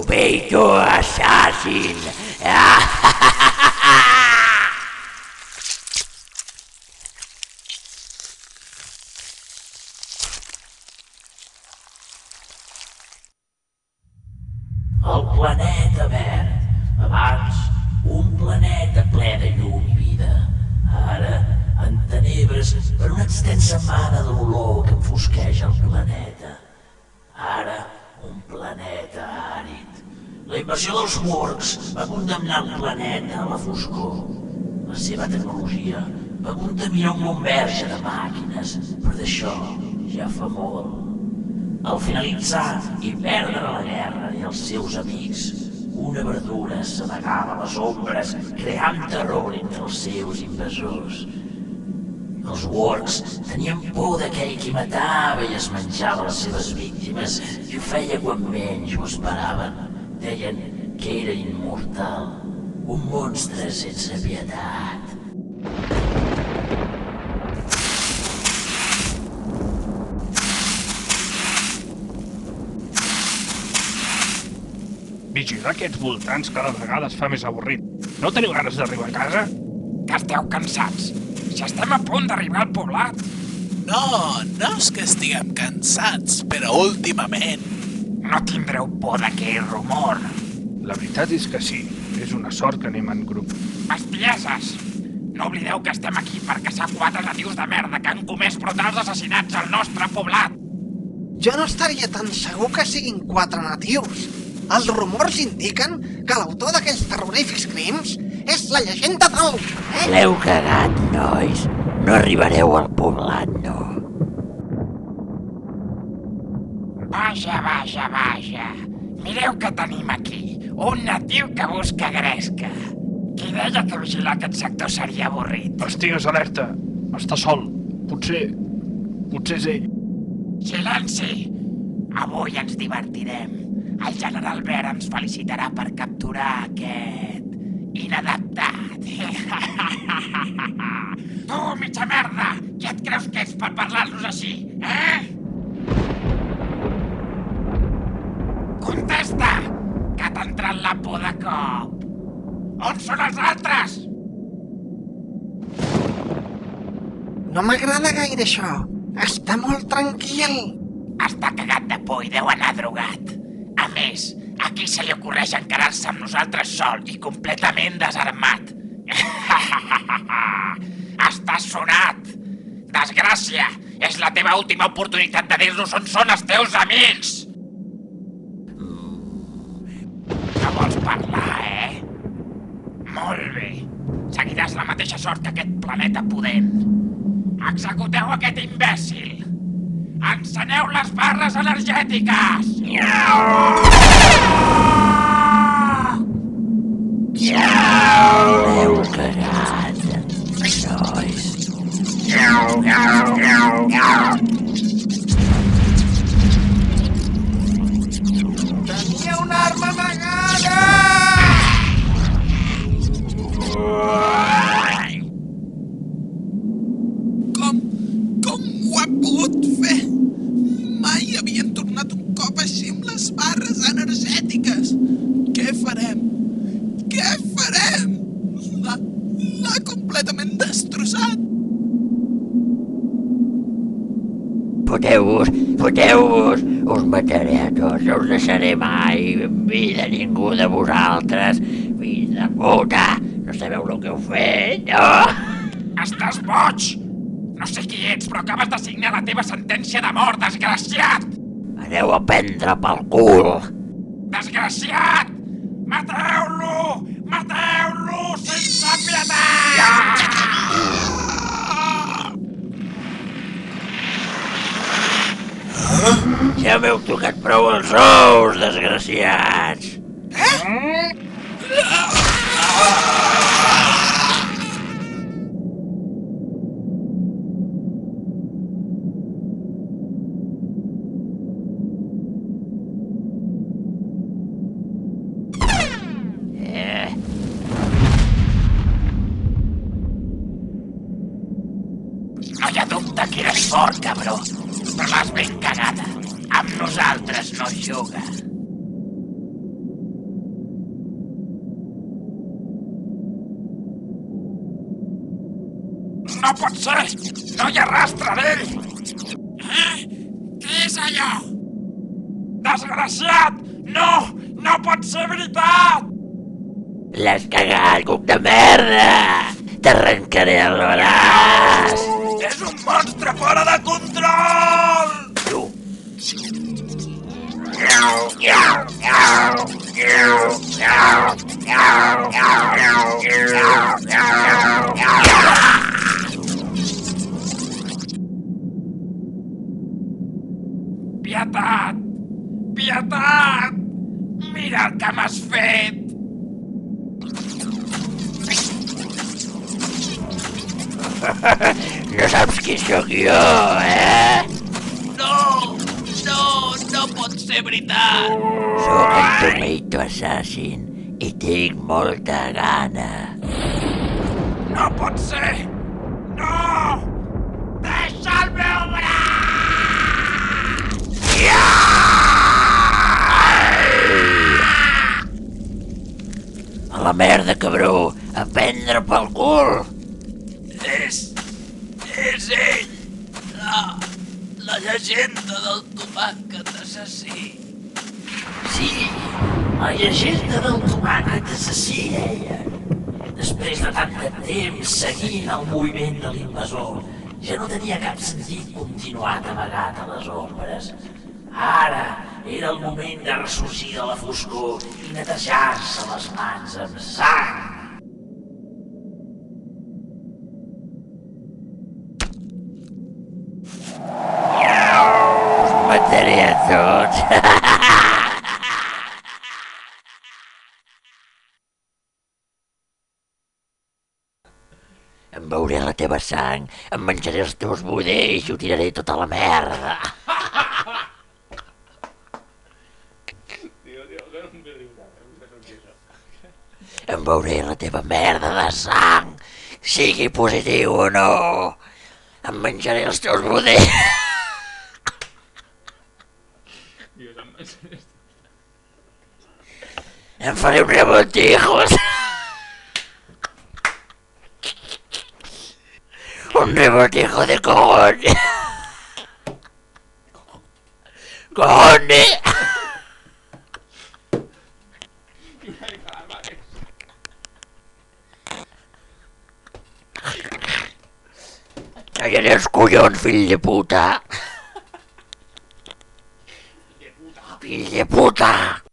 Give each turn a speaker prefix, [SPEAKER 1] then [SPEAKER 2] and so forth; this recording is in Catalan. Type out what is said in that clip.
[SPEAKER 1] Beta Assassin! El planeta verd. Abans, un planeta ple de llum i vida. Ara, en tenebres per una extensa mana de l'olor que enfosqueix el planeta. Ara, un planeta àrid. La invasió dels Works va condemnar el planeta a la foscor. La seva tecnologia va contaminar un món verge de màquines, però d'això ja fa molt. Al finalitzar i perdre la guerra i els seus amics, una verdura s'amagava a les ombres, creant terror entre els seus invasors. Els Works tenien por d'aquell qui matava i es menjava les seves víctimes i ho feia quan menys ho esperaven. Deien que era immortal, un monstre sense pietat.
[SPEAKER 2] Vigilar aquests voltants cada vegada es fa més avorrit. No teniu ganes d'arribar a casa?
[SPEAKER 3] Que esteu cansats. Si estem a punt d'arribar al poblat.
[SPEAKER 4] No és que estiguem cansats, però últimament...
[SPEAKER 3] No tindreu por d'aquell rumor.
[SPEAKER 2] La veritat és que sí. És una sort que anem en grup.
[SPEAKER 3] Bestieses! No oblideu que estem aquí per caçar 4 natius de merda que han comès brutals assassinats al nostre poblat.
[SPEAKER 5] Jo no estaria tan segur que siguin 4 natius. Els rumors indiquen que l'autor d'aquells terrorífics crims és la llegenda del...
[SPEAKER 1] L'heu cagat, nois. No arribareu al poblat, no.
[SPEAKER 3] Vaja. Mireu què tenim aquí. Un natiu que busca gresca. Qui deia que vigilar aquest sector seria avorrit?
[SPEAKER 2] Estigues alerta. Està sol. Potser és ell.
[SPEAKER 3] Silenci! Avui ens divertirem. El general Ver ens felicitarà per capturar aquest... inadaptat. Tu, mitja merda! Qui et creus que ets per parlar-nos així, Contesta! Que t'ha entrat la por de cop. On són els altres?
[SPEAKER 5] No m'agrada gaire això. Està molt tranquil.
[SPEAKER 3] Està cagat de por i deu anar drogat. A més, aquí se li ocorreix encarar-se amb nosaltres sol i completament desarmat. Estàs sonat! Desgràcia! És la teva última oportunitat de dir-nos on són els teus amics! No vols parlar, Molt bé. Seguiràs la mateixa sort que aquest planeta pudent. Executeu aquest imbècil! Enceneu les barres energètiques!
[SPEAKER 1] L'heu cagat, nois.
[SPEAKER 5] Tenia una arma amagada!
[SPEAKER 4] Com ho ha pogut fer? Mai havien tornat un cop així amb les barres energètiques. Què farem? L'ha completament destrossat.
[SPEAKER 1] Foteu-vos! Us mataré a tots, no us deixaré mai en vida ningú de vosaltres. Fills de puta! No sabeu el que heu fet, no?
[SPEAKER 3] Estàs boig! No sé qui ets, però acabes de signar la teva sentència de mort, desgraciat!
[SPEAKER 1] Aneu a prendre pel cul!
[SPEAKER 3] Desgraciat! Mateu-lo! Mateu-lo sense pietat!
[SPEAKER 1] Ja m'heu tocat prou els ous, desgraciats!
[SPEAKER 3] No hi ha dubte que eres fort, cabró. Però l'has ben cagada. Amb nosaltres no juga. pot ser! No hi ha rastre d'ell! Què és allò? Desgraciat! No! No pot ser veritat!
[SPEAKER 1] L'has cagat, cuc de merda! T'arrencaré el braç!
[SPEAKER 3] És un monstre fora de control!
[SPEAKER 1] Tu!
[SPEAKER 3] Pietat! Pietat! Mira el que m'has fet!
[SPEAKER 1] No saps qui sóc jo, eh?
[SPEAKER 3] No! No! No pot ser veritat!
[SPEAKER 1] Sóc el Tomato Assassin i tinc molta gana.
[SPEAKER 3] No pot ser! No! Deixa el meu braç!
[SPEAKER 1] A la merda, cabró! A prendre pel cul!
[SPEAKER 3] És ell! La llegenda del tomàquet assassí!
[SPEAKER 1] Sí, la llegenda del tomàquet assassí, deia. Després de tant de temps seguint el moviment de l'invasor, ja no tenia cap sentit continuar amagat a les ombres. Ara era el moment de ressorgir de la foscor i netejar-se les mans amb sang. Us mataré a tots. Em beuré la teva sang, em menjaré els teus budells i ho tiraré tota la merda. Em beuré la teva merda de sang, sigui positiu o no. Em menjaré els teus budells. Em faré un revoltijos. Un revoltijo de cojones. ¡Cojones! Tallaré els collons, fill de puta! Fill de puta!